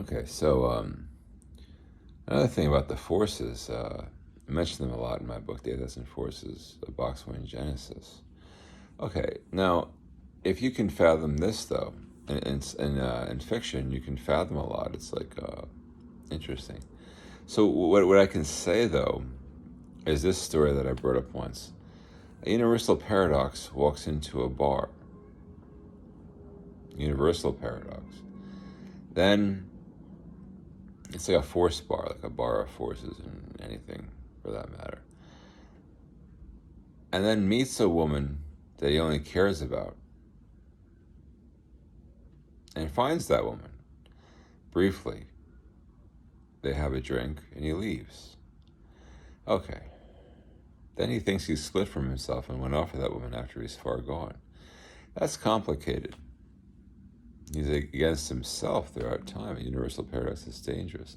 Okay, so another thing about the forces, I mention them a lot in my book, The 8,000 Forces of Boxwood Genesis. Okay, now, if you can fathom this, though, in fiction, you can fathom a lot. It's like interesting. So, what I can say, though, is this story that I brought up once. A universal paradox walks into a bar. Universal paradox. Then it's like a force bar, like a bar of forces and anything for that matter. And then meets a woman that he only cares about and finds that woman. Briefly, they have a drink and he leaves. Okay. Then he thinks he's split from himself and went off with that woman after he's far gone. That's complicated. He's against himself throughout time. A universal paradox is dangerous.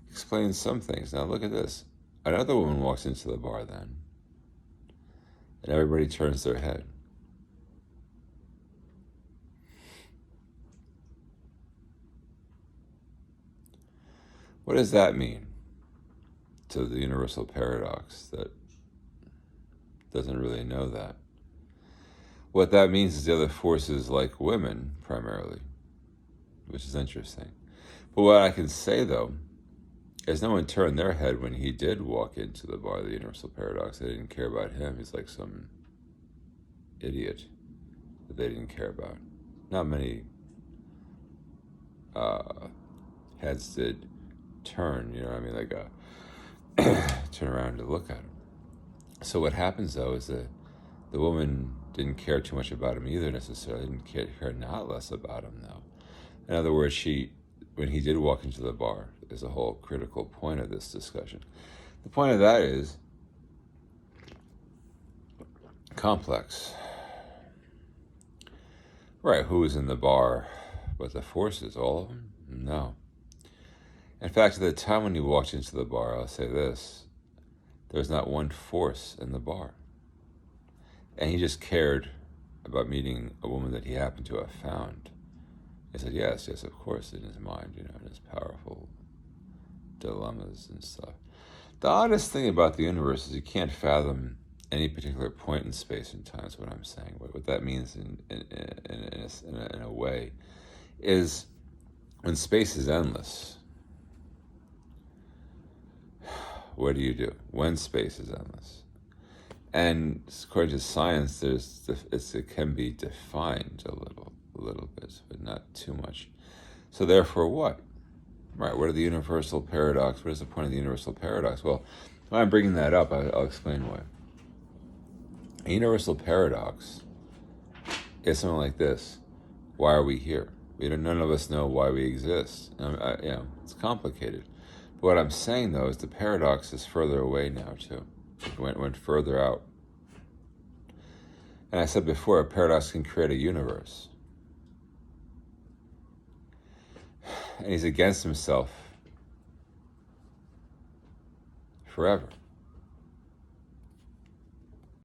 Explains some things. Now look at this. Another woman walks into the bar then, and everybody turns their head. What does that mean to the universal paradox that doesn't really know that? What that means is the other forces like women, primarily, which is interesting. But what I can say, though, is no one turned their head when he did walk into the bar, the universal paradox. They didn't care about him. He's like some idiot that they didn't care about. Not many heads did turn, you know what I mean, like turn around to look at him. So what happens, though, is that the woman didn't care too much about him either, necessarily. Didn't care not less about him, though. In other words, when he did walk into the bar, is a whole critical point of this discussion. The point of that is complex. Right, who was in the bar but the forces? All of them? No. In fact, at the time when he walked into the bar, I'll say this, there was not one force in the bar. And he just cared about meeting a woman that he happened to have found. He said, yes, of course, in his mind, in his powerful dilemmas and stuff. The oddest thing about the universe is you can't fathom any particular point in space and time, is what I'm saying. What that means in a way is when space is endless, what do you do? When space is endless. And according to science, it can be defined a little bit, but not too much. So therefore, what? Right, what are the universal paradox? What is the point of the universal paradox? Well, when I'm bringing that up, I'll explain why. A universal paradox is something like this. Why are we here? None of us know why we exist. It's complicated. But what I'm saying, though, is the paradox is further away now, too. It went further out. And I said before, a paradox can create a universe. And he's against himself forever.